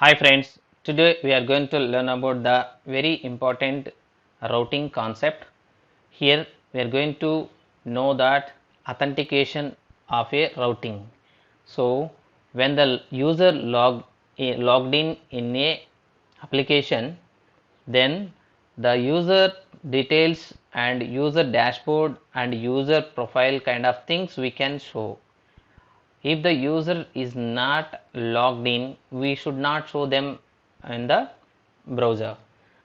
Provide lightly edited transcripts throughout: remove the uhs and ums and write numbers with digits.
Hi friends, today we are going to learn about the very important routing concept. Here we are going to know that authentication of a routing. So when the user logged in a application, then the user details and user dashboard and user profile kind of things we can show. If the user is not logged in, we should not show them in the browser.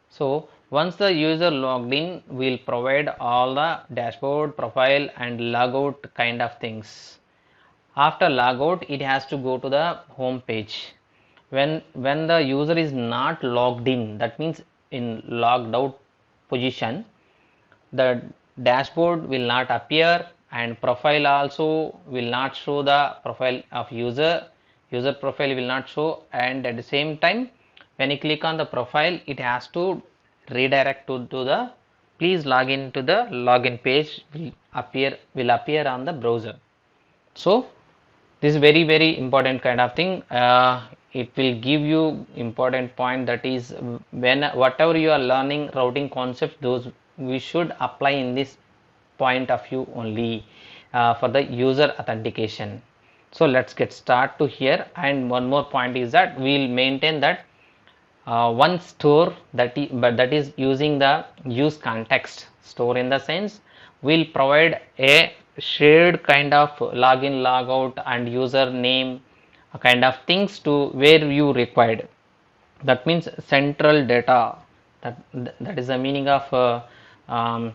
So once the user logged in, we'll provide all the dashboard, profile and logout kind of things. After logout, it has to go to the home page. When the user is not logged in, that means in logged out position, the dashboard will not appear and profile also will not show the profile of user profile will not show, and at the same time when you click on the profile it has to redirect to the please log in to the login page will appear on the browser. So this is very important kind of thing. It will give you important point, that is when whatever you are learning routing concepts, those we should apply in this point of view only for the user authentication. So let's get start to here. And one more point is that we will maintain that one store that is using the use context store, in the sense we'll provide a shared kind of login logout and username kind of things to where you required. That means central data, that is the meaning of um,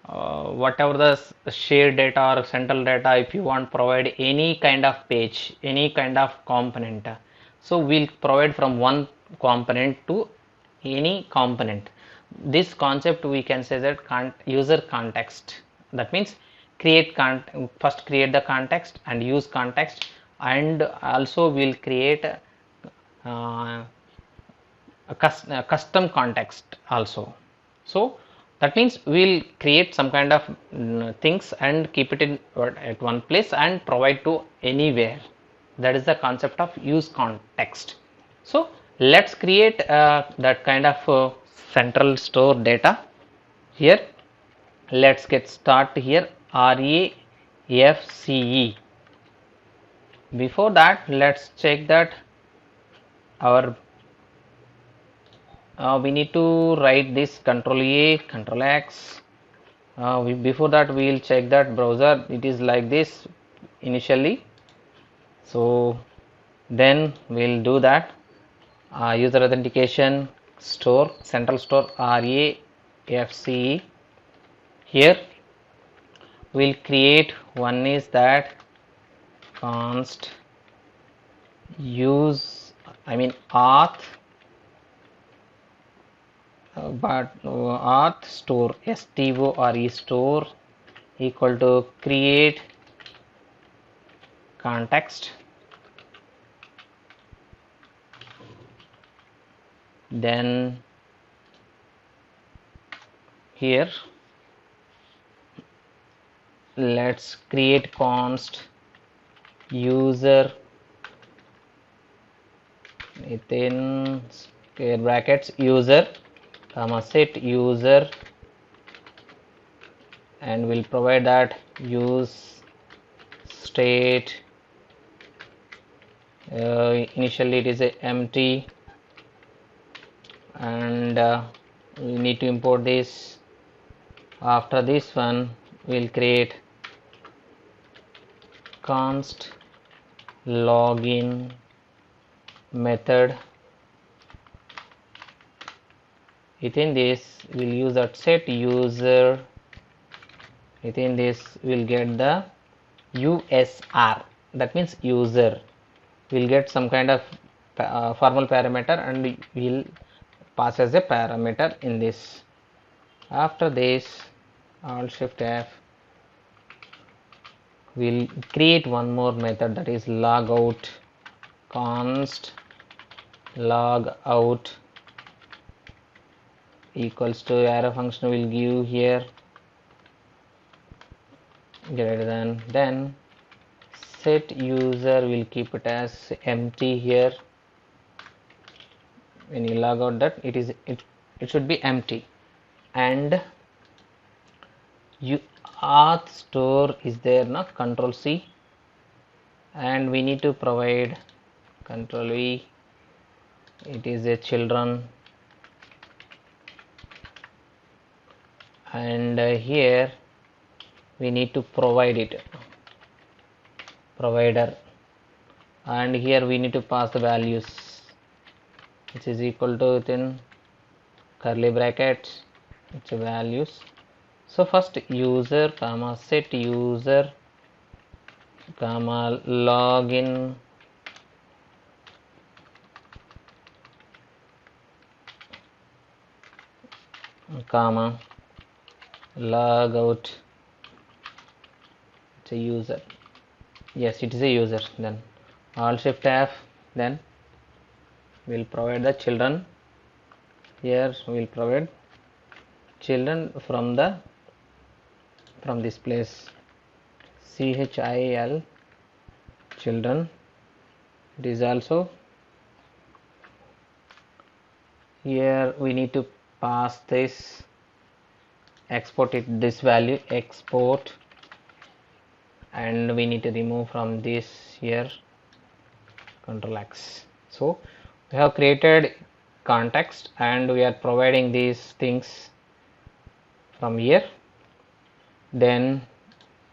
whatever the shared data or central data. If you want provide any kind of page, any kind of component, so we'll provide from one component to any component. This concept we can say that user context. That means first create the context and use context, and also we'll create uh, a custom context also. So that means we'll create some kind of things and keep it in at one place and provide to anywhere. That is the concept of use context. So let's create that kind of central store data here. Let's get start here. REACE. Before that, let's check that our we need to write this control A, control X. Before that we will check that browser it is like this initially. So then we'll do that user authentication store, central store REACE. Here we'll create one is that const use auth auth store store equal to create context, then here let's create const user within square brackets user comma set user, and we'll provide that use state initially it is a empty, and we need to import this. After this one we'll create const login method. Within this we'll use that set user. Within this we'll get the USR, that means user. We'll get some kind of formal parameter and we'll pass as a parameter in this. After this, Alt Shift F, we'll create one more method, that is logout, const logout equals to arrow function will give here greater than, then set user will keep it as empty here, when you log out that it should be empty, and auth store is there now, control C, and we need to provide control V, it is a children, and here we need to provide it provider, and here we need to pass the values which is equal to within curly brackets its values. So first user comma set user comma login comma logout, it's a user, yes it is a user, then alt shift F, then we'll provide the children, here we'll provide children from this place, CHIL children, it is also, here we need to pass this, export it this value, export, and we need to remove from this here, control X. So we have created context and we are providing these things from here. Then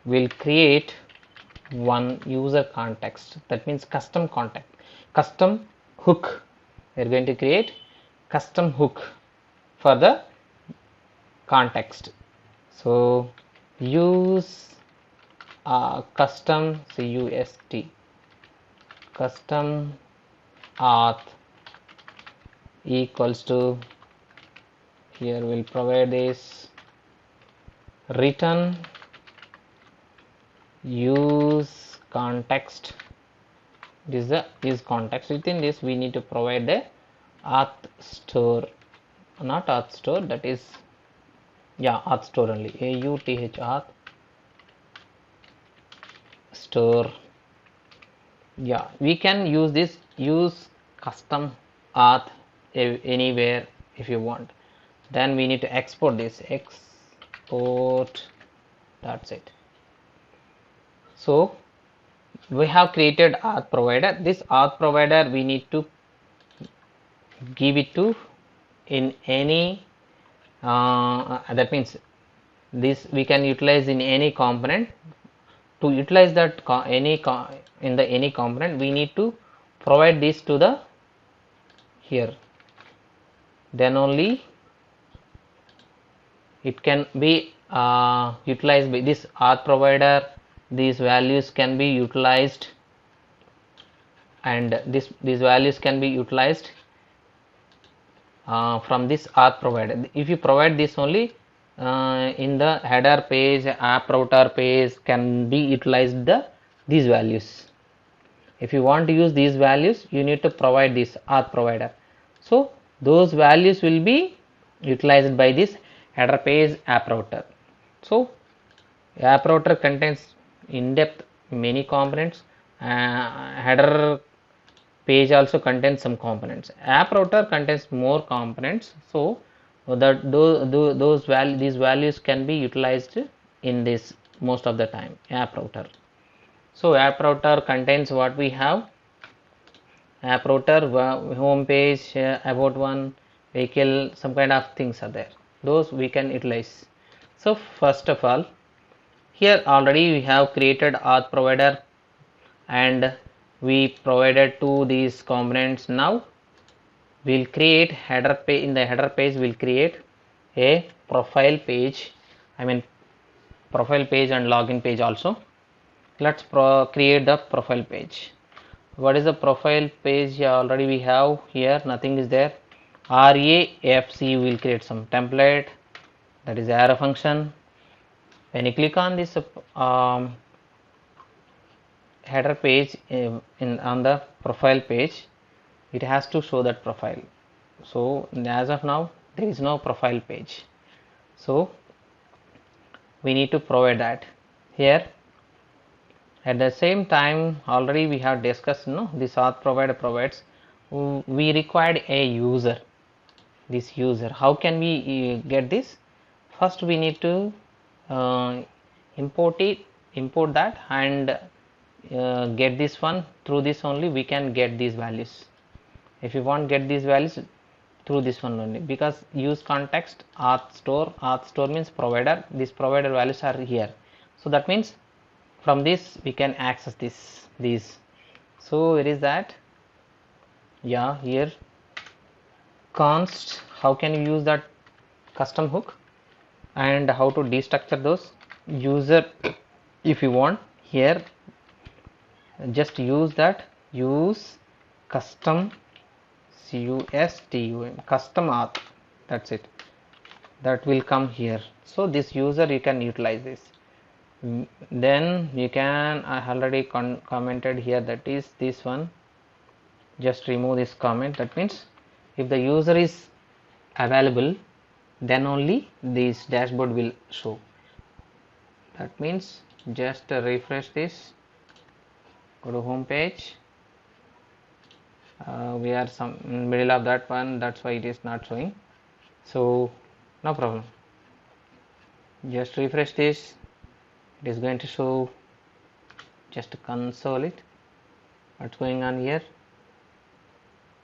we'll create one user context, that means custom hook. We're going to create custom hook for the context. So use custom CUST custom auth equals to, here we'll provide this return use context, this is the use context. Within this we need to provide the auth store, not auth store, that is auth store only, AUTH auth store. We can use this use custom auth anywhere if you want. Then we need to export this, export, that's it. So we have created auth provider. This auth provider we need to give it to in any that means this we can utilize in any component. To utilize that any component we need to provide this to the here, then only it can be utilized by this auth provider. These values can be utilized, and these values can be utilized from this auth provider. If you provide this only in the header page, app router page can be utilized these values. If you want to use these values, you need to provide this auth provider. So those values will be utilized by this header page app router. So app router contains in-depth many components, header page also contains some components, app router contains more components. So that these values can be utilized in this most of the time, app router. So app router contains what we have, app router, home page, about one, vehicle, some kind of things are there, those we can utilize. So first of all, here already we have created auth provider and we provided to these components. Now we'll create header page. In the header page we'll create a profile page, profile page and login page also. Let's create the profile page. What is the profile page? Already we have here, nothing is there. RAFC will create some template, that is arrow function. When you click on this header page on the profile page, it has to show that profile. So as of now there is no profile page, so we need to provide that here. At the same time, already we have discussed, this auth provider provides we required a user. This user, how can we get this? First we need to import that, and get this one. Through this only we can get these values. If you want get these values through this one only, because use context auth store means provider. These provider values are here, so that means from this we can access these. So where is that? Yeah, here const. How can you use that custom hook, and how to destructure those user? If you want here, just use that use custom custom auth. That's it. That will come here. So this user you can utilize this. Then you can, I already commented here, that is this one. Just remove this comment. That means if the user is available, then only this dashboard will show. That means just refresh this, go to home page. We are some in middle of that one, that's why it is not showing. So no problem, just refresh this, it is going to show. Just console it. What's going on here?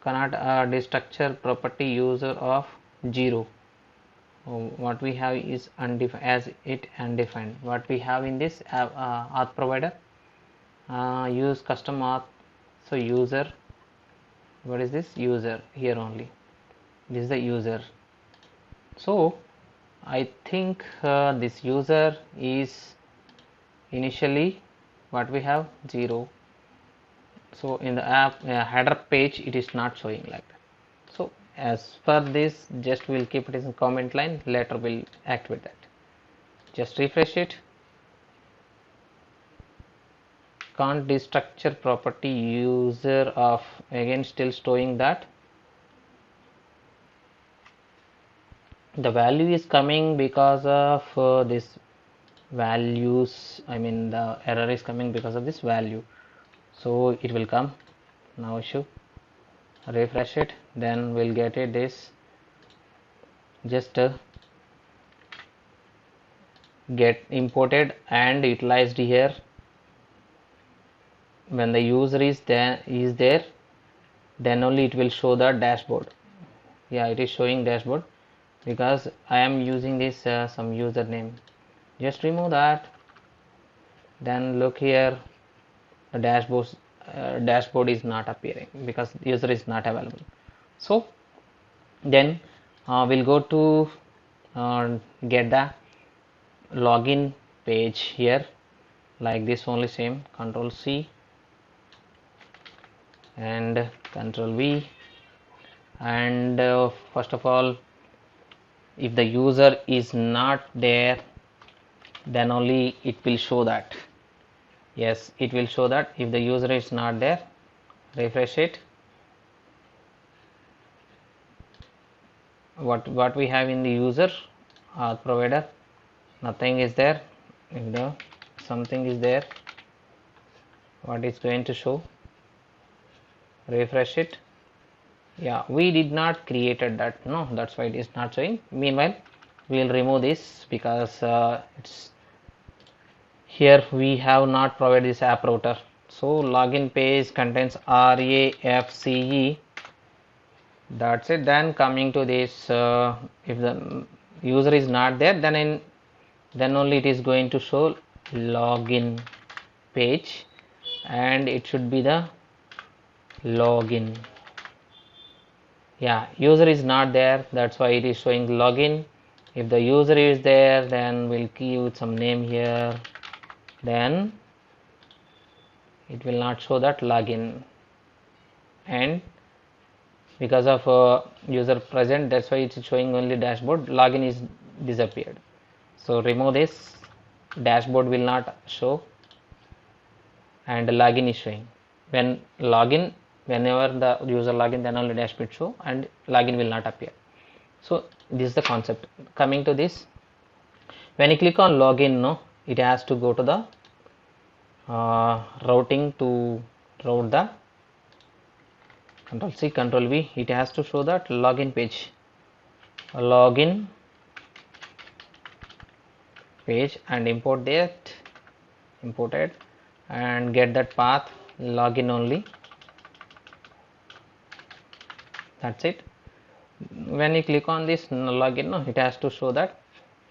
Cannot destructure property user of 0. What we have is undefined, as it undefined. What we have in this auth provider, use custom auth. So user, what is this? User here only. This is the user. So I think this user is initially what we have 0. So in the app header page it is not showing like that. So as per this, just we'll keep it as a comment line, later we'll activate that. Just refresh it. Can't destructure property user of, again still showing that the value is coming because of this values. I mean the error is coming because of this value. So it will come, no issue. Refresh it, then we'll get it. This just get imported and utilized here. When the user is there, then only it will show the dashboard. Yeah, it is showing dashboard because I am using this some username. Just remove that, then look here, the dashboard is not appearing because the user is not available. So then we'll go to get the login page here, like this only, same, Control C and Control V. And first of all, if the user is not there, then only it will show that. Yes, it will show that if the user is not there. Refresh it. What we have in the user provider, nothing is there. If the something is there, what is going to show? Refresh it. Yeah, we did not created that, no, that's why it is not showing. Meanwhile, we will remove this because it's here we have not provided this app router. So login page contains REACTJS. That's it. Then coming to this, if the user is not there, then only it is going to show login page, and it should be the login. Yeah, user is not there, that's why it is showing login. If the user is there, then we'll give some name here, then it will not show that login. And because of user present, that's why it's showing only dashboard. Login is disappeared. So remove this, dashboard will not show and login is showing. When login, whenever the user login, then only dashboard show and login will not appear. So this is the concept. Coming to this, when you click on login, no, it has to go to the routing to route the Control C, Control V, it has to show that login page, login page, and import it and get that path login only. That's it. When you click on this login, it has to show that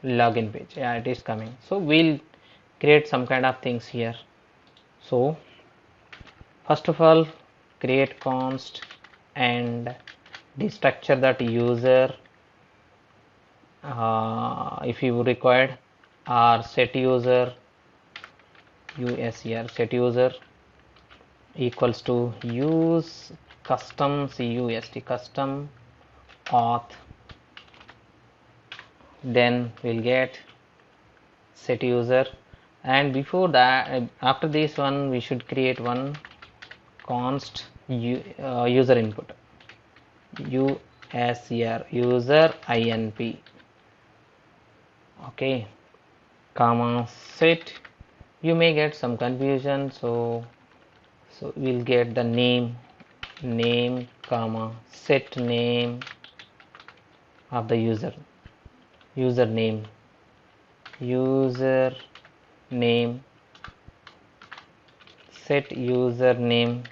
login page. Yeah, it is coming. So we'll create some kind of things here. So first of all, create const and destructure that user if you required, or set user set user equals to use custom custom auth. Then we'll get set user, and before that, after this one, we should create one const user input user inp. Okay, comma set. You may get some confusion, so we'll get the name comma set name of the username set username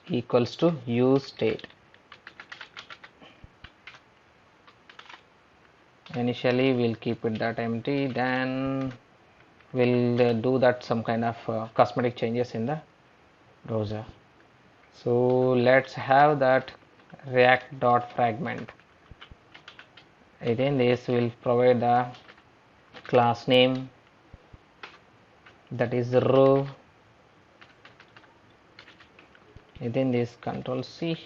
equals to use state. Initially we'll keep it that empty, then we'll do that some kind of cosmetic changes in the browser. So let's have that react.fragment. Again, this will provide the class name, that is the row. Within this, Control C,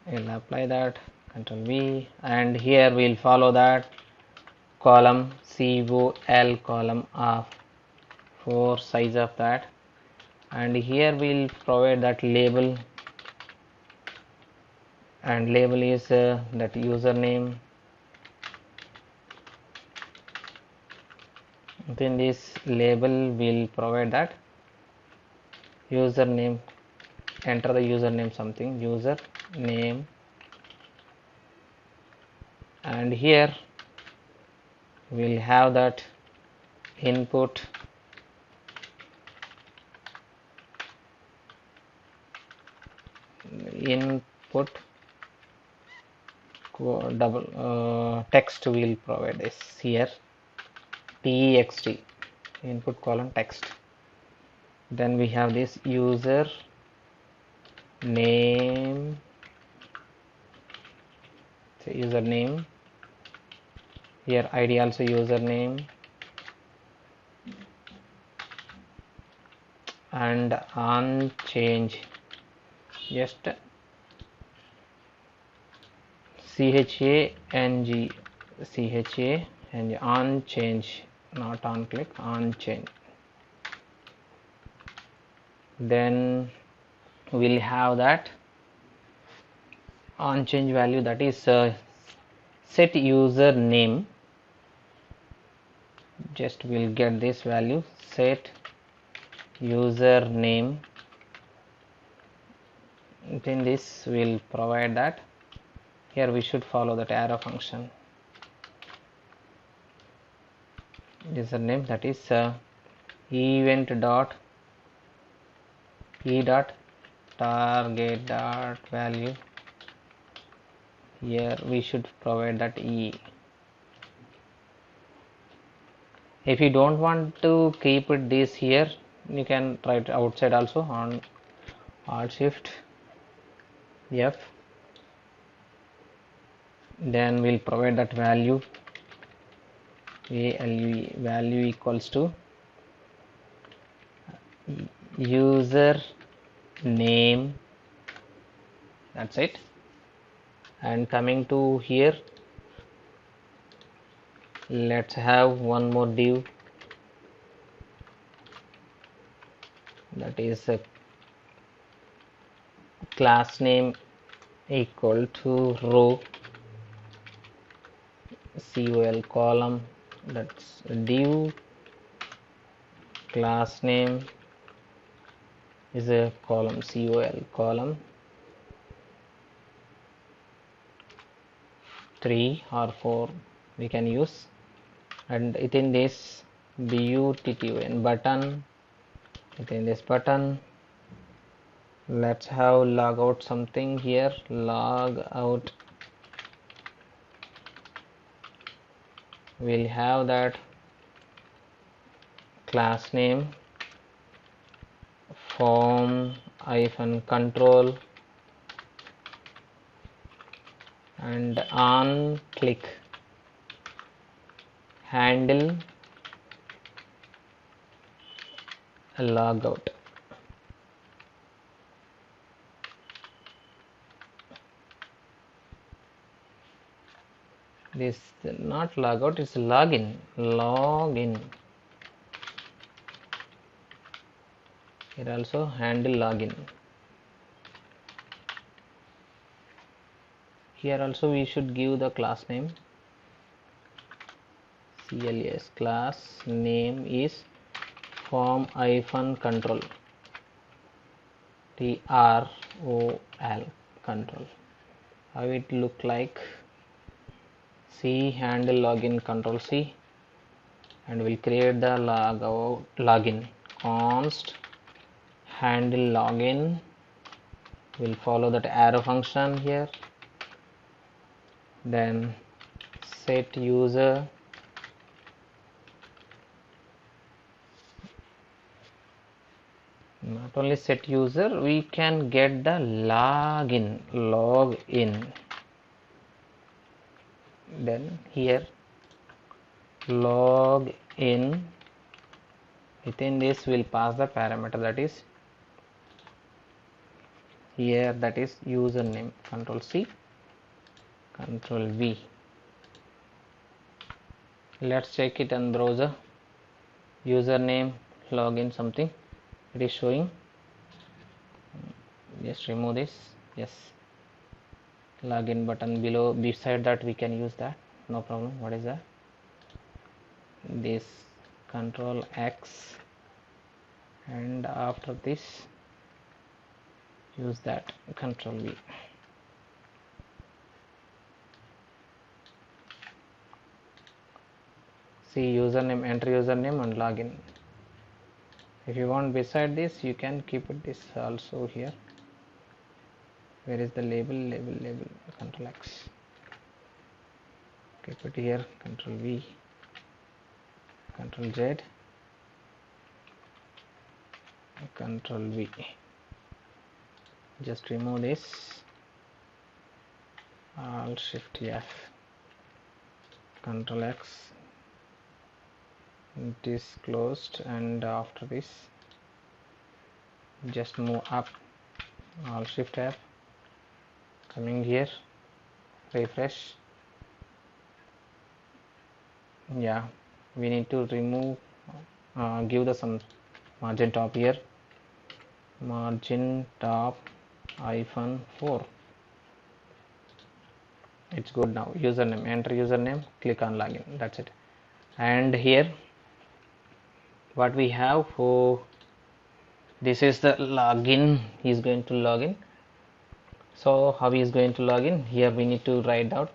we'll apply that, Control V, and here we'll follow that column col column of 4 size of that, and here we'll provide that label, and label is that username. Within this label we'll provide that username, enter the username something, username, and here we'll have that input double text. We'll provide this here, text, input colon text. Then we have this user name, so username, here id also username, and on change just chang on change, not on click, on change. Then we'll have that on change value, that is set user name. Just we'll get this value, set user name. Within this we'll provide that, here we should follow that arrow function, username, that is event dot e dot target dot value. Here we should provide that e. If you don't want to keep it this here, you can write outside also on Alt Shift F. Then we'll provide that value value equals to user name. That's it. And coming to here, let's have one more div, that is a class name equal to row col column, that's div class name is a column, col column 3 or 4 we can use, and within this button button, within this button let's have log out something here, log out. We'll have that class name form -control, and on click handle logout. This not logout, it's login. Here also handle login. Here also we should give the class name CLS. Class name is form -control, TROL control. How it look like? C handle login, control C, and we'll create the login const handle login. We'll follow that arrow function here, then set user, not only set user, we can get the login, then here login. Within this we'll pass the parameter, that is here, that is username, control C, control V. Let's check it on browser. Username login something, it is showing. Just remove this. Yes, login button below, beside that we can use that, no problem. What is that? This control X, and after this use that control V. See username, enter username and login. If you want beside this, you can keep it this also here. Where is the label? Control X, keep it here, control V, control Z, control V. Just remove this, alt shift F, control X, it is closed, and after this just move up, alt shift F, coming here, refresh. Yeah, we need to remove, give the some margin top here, margin top -4. It's good now. Username, enter username, click on login, that's it. And here what we have, for this is the login, he is going to login. So how he is going to login? Here we need to write out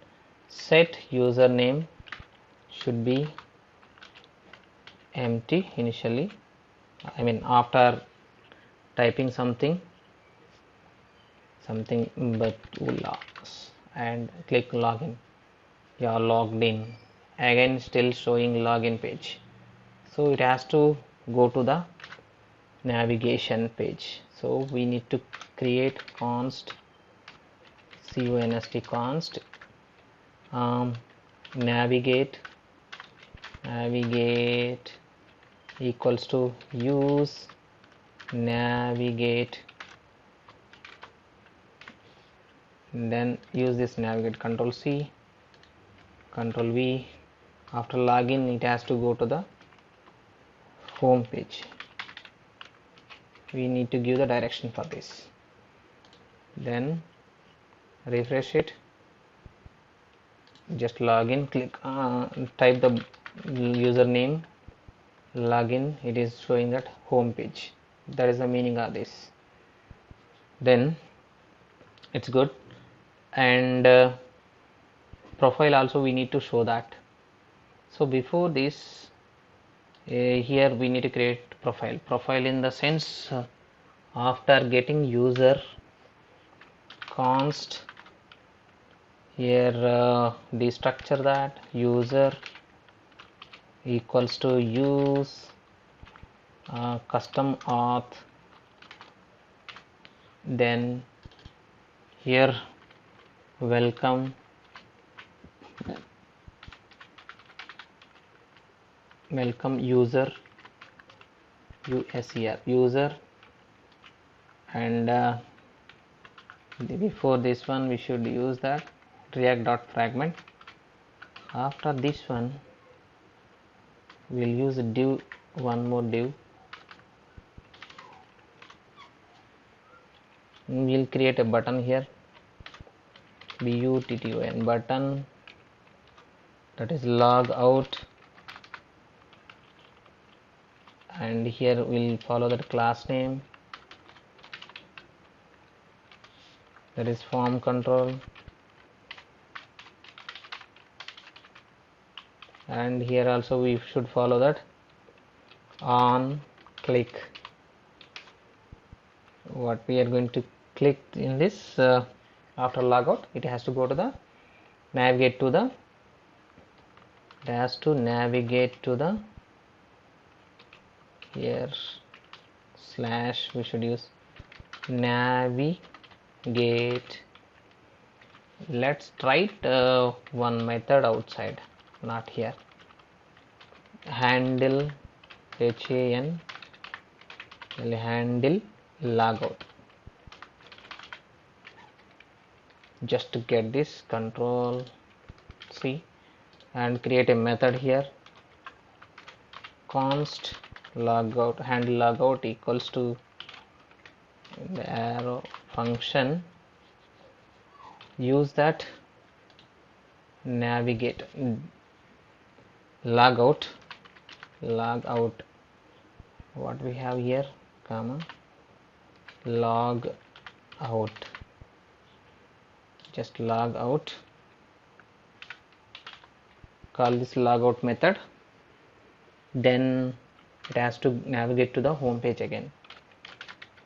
set username should be empty initially, I mean after typing something Batula, and click login. You are logged in, again still showing login page, so it has to go to the navigation page. So we need to create const navigate equals to use navigate, then use this navigate, control C, control V. After login, it has to go to the home page. We need to give the direction for this, then refresh it, just login, click, type the username, login, it is showing that home page. That is the meaning of this. Then it's good. And profile also we need to show that. So before this, here we need to create profile in the sense, after getting user const, here destructure that user equals to use custom auth, then here welcome user user, and before this one we should use that react.fragment. After this one we'll use div, one more div. We'll create a button here, button button, that is log out, and here we'll follow that class name, that is form control, and here also we should follow that on click. What we are going to click in this, after logout it has to go to the navigate to the, it has to navigate to the, here slash, we should use navigate. Let's write one method outside, not here, handle handle logout. Just to get this, control C and create a method here, const logout, handle logout equals to the arrow function, use that navigate logout, what we have here, comma log out, just log out, call this logout method, then it has to navigate to the home page again,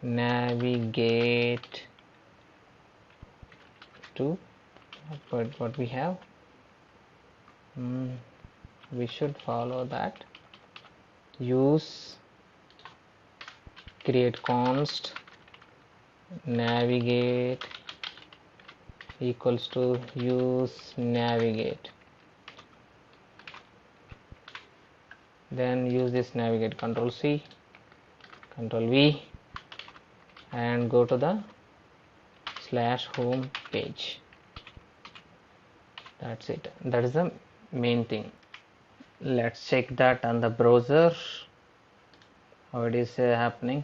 navigate to what we have, we should follow that, use create const navigate equals to use navigate, then use this navigate, control C, control V, and go to the slash home page. That's it, that is the main thing. Let's check that on the browser, how it is happening.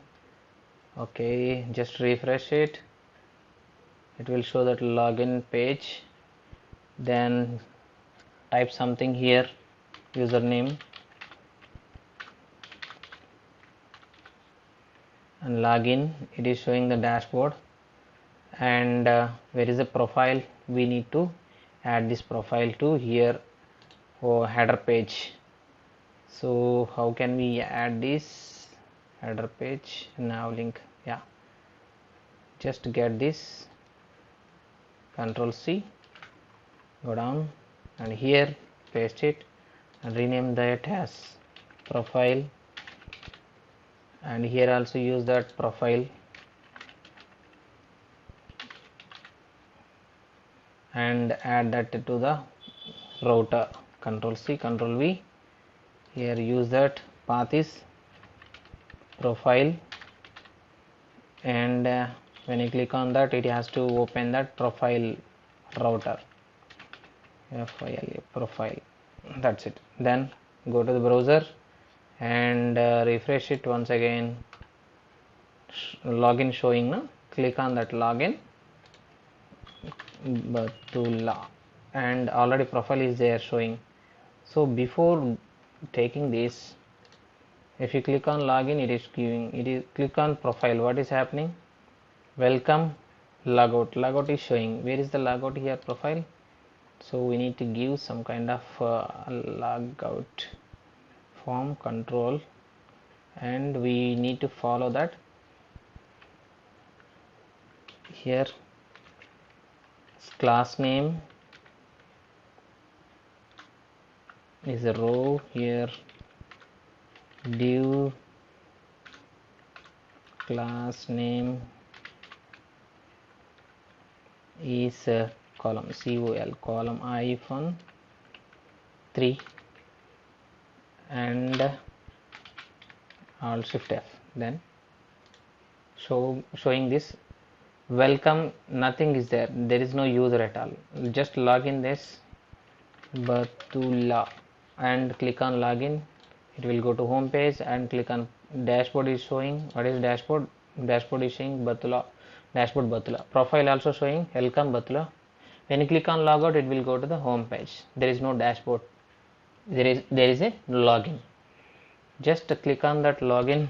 Okay, just refresh it, it will show that login page, then type something here, username, and login, it is showing the dashboard, and where is the profile, we need to add this profile to here, header page. So how can we add this header page, now link, yeah, just get this, control C, go down, and here paste it and rename that as profile, and here also use that profile, and add that to the router, control C, control V, here use that path is profile, and when you click on that it has to open that profile router, profile, that's it. Then go to the browser and refresh it once again, login showing, no? Click on that login, Batula, and already profile is there showing. So before taking this, If you click on login, it is giving, it is click on profile, what is happening? Welcome logout. Logout is showing. Where is the logout here? Profile. So we need to give some kind of logout form control, and we need to follow that. Here class name is a row, here div class name is a column, column -3, and Alt Shift F, then showing this welcome, nothing is there, there is no user at all. Just log in this Batula and click on login. It will go to home page and click on dashboard is showing. What is dashboard? Dashboard is showing Batula, dashboard Batula. Profile also showing welcome Batula. When you click on logout, it will go to the home page. There is no dashboard. There is a login. Just click on that login.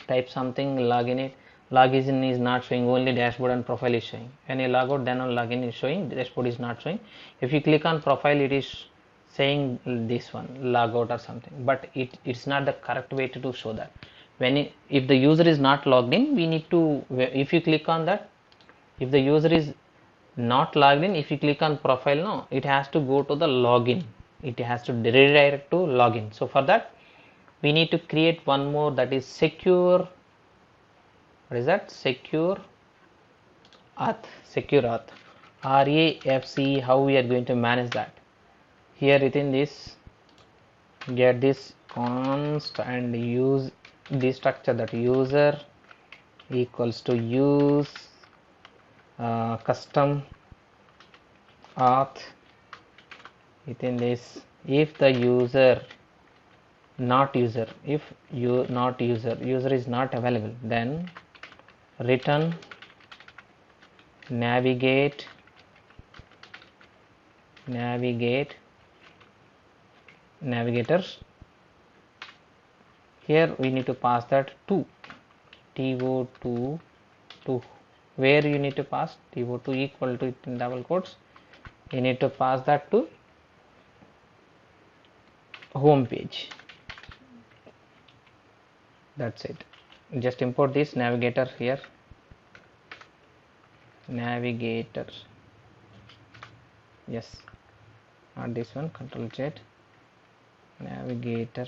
Type something, login it. Login is not showing, only dashboard and profile is showing. When you log out, then on login is showing, dashboard is not showing. If you click on profile, it is saying this one, log out or something, but it's not the correct way to show that. If the user is not logged in, we need to, if you click on that, if the user is not logged in, if you click on profile, no, it has to go to the login, it has to redirect to login. So for that, we need to create one more, that is secure. What is that? Secure auth. RAFC. How we are going to manage that? Here within this, get this const and use the structure, that user equals to use custom auth. Within this, if the user user is not available, then return navigators. Here we need to pass that to to where you need to pass to equal to in double quotes. You need to pass that to home page. That's it. Just import this navigator here. Navigator. Yes, not this one. Control Z. Navigator.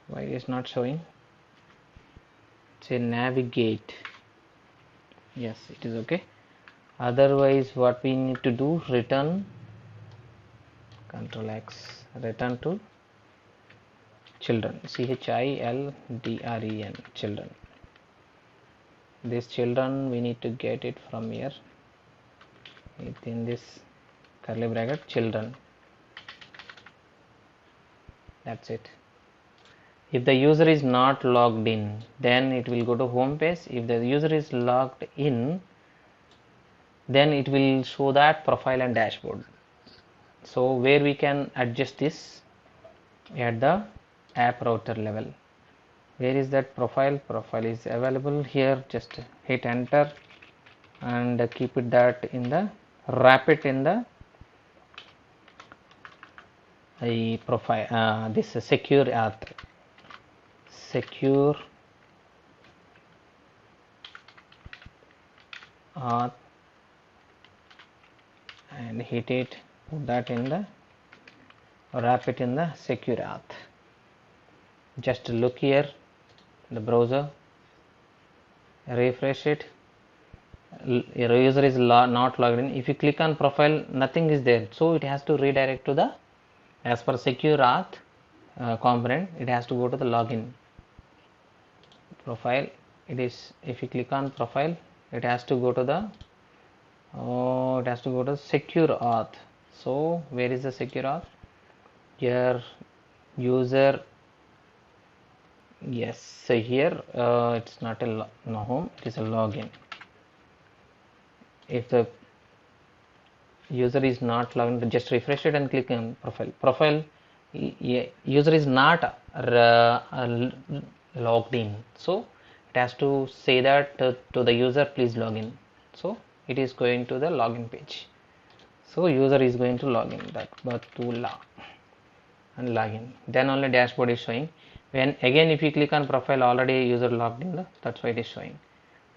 Why is not showing? Say navigate. Yes, it is okay. Otherwise, what we need to do? Return. Control X. Return to children. CHILDREN. Children. This children, we need to get it from here. Within this curly bracket, children. That's it. If the user is not logged in, then it will go to home page. If the user is logged in, then it will show that profile and dashboard. So where we can adjust this? At the app router level. Where is that profile? Profile is available here. Just hit enter and keep it that in the, wrap it in the profile, this secure auth. Secure auth and hit it, put that in the, wrap it in the secure auth. Just look here, the browser, refresh it. Your user is not logged in. If you click on profile, nothing is there, so it has to redirect to the, as per secure auth component, it has to go to the login. Profile, it is, if you click on profile, it has to go to the, it has to go to secure auth. So where is the secure auth? Here, user. Yes, so here it's not a home, it is a login. If the user is not logged in, just refresh it and click on profile. user is not logged in, so it has to say that to the user, please log in. So it is going to the login page. So user is going to log in, that Batula, and login. Then only dashboard is showing. When again if you click on profile, already user logged in, that's why it is showing.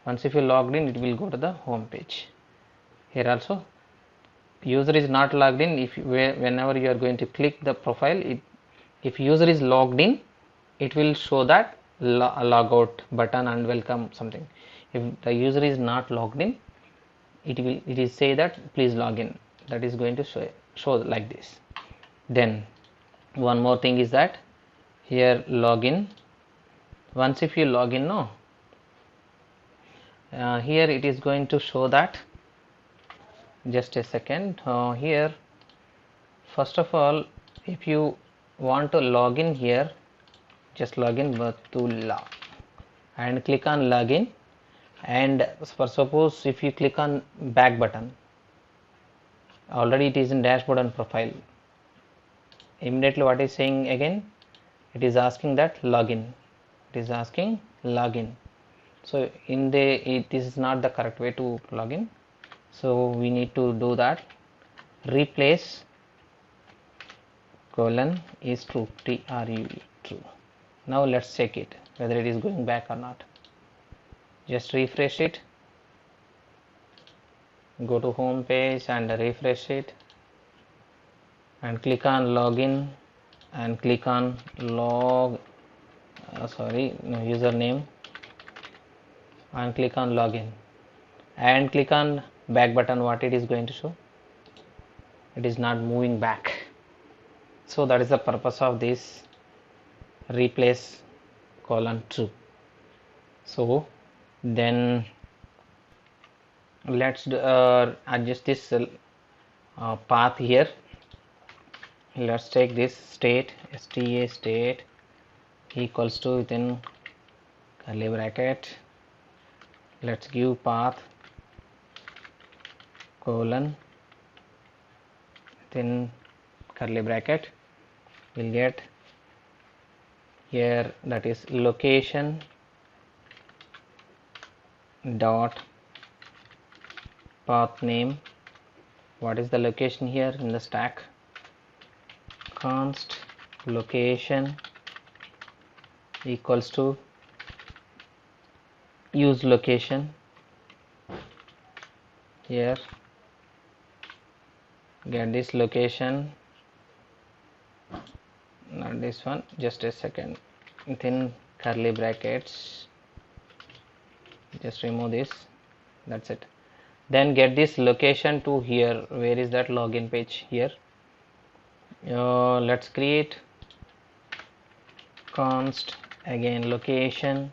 Once if you logged in, it will go to the home page. Here also user is not logged in. If whenever you are going to click the profile, if user is logged in, it will show that logout button and welcome something. If the user is not logged in, it is say that please log in. That is going to show like this. Then one more thing is that here login. Once if you log in, no, here it is going to show that, just a second, here first of all, if you want to log in, here just login Batula and click on login, and for suppose if you click on back button, already it is in dashboard and profile. Immediately what is saying again, it is asking that login, it is asking login. So in this is not the correct way to login, so we need to do that. Replace colon is true, true. Now let's check it whether it is going back or not. Just refresh it, go to home page and refresh it, and click on login and click on username and click on login and click on back button. What it is going to show, it is not moving back. So that is the purpose of this replace colon true. So then let's adjust this path here. Let's take this state, sta state equals to, within curly bracket, let's give path colon, within curly bracket, we'll get here, that is location dot path name. What is the location here in the stack? Const location equals to use location. Here get this location, not this one, just a second, within curly brackets, just remove this, that's it. Then get this location to here. Where is that login page? Here. Let's create const again location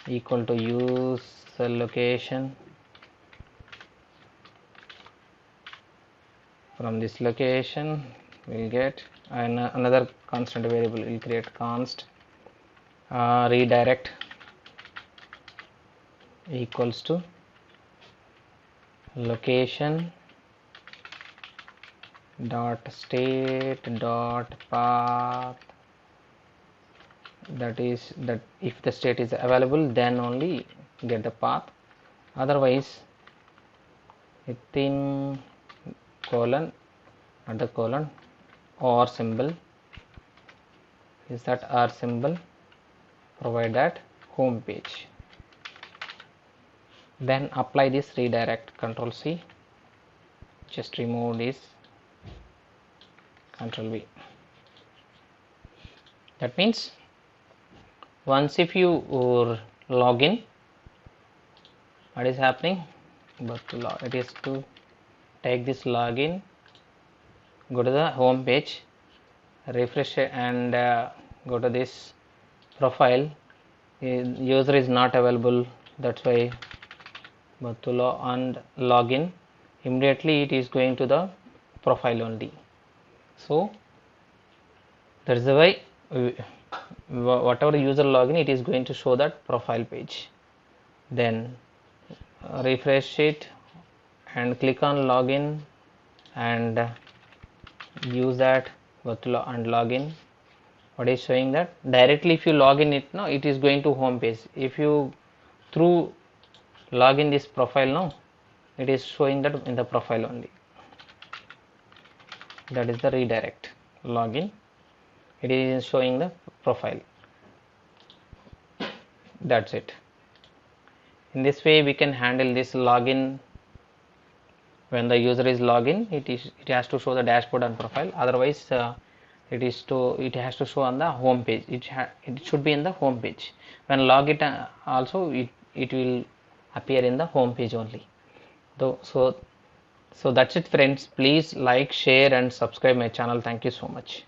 equal to use location. From this location we'll get another constant variable. We'll create const redirect equals to location dot state dot path, that is that if the state is available, then only get the path, otherwise within colon, not the colon, or symbol, is that R symbol, provide that home page. Then apply this redirect, Control C, just remove this, Control V. That means once if you log in, what is happening? But it is to take this login, go to the home page, refresh it, and go to this profile. User is not available, that's why Batula, and login, immediately it is going to the profile only. So that is the way whatever user login, it is going to show that profile page. Then refresh it and click on login and use that, go to and login. What is showing that directly if you log in it, no, it is going to home page. If you through login this profile, no, it is showing that in the profile only. That is the redirect. Login, it is showing the profile. That's it. In this way we can handle this login. When the user is login, it has to show the dashboard and profile. Otherwise it has to show on the home page. It should be in the home page. When log it also it will appear in the home page only. So that's it friends. Please like, share and subscribe my channel. Thank you so much.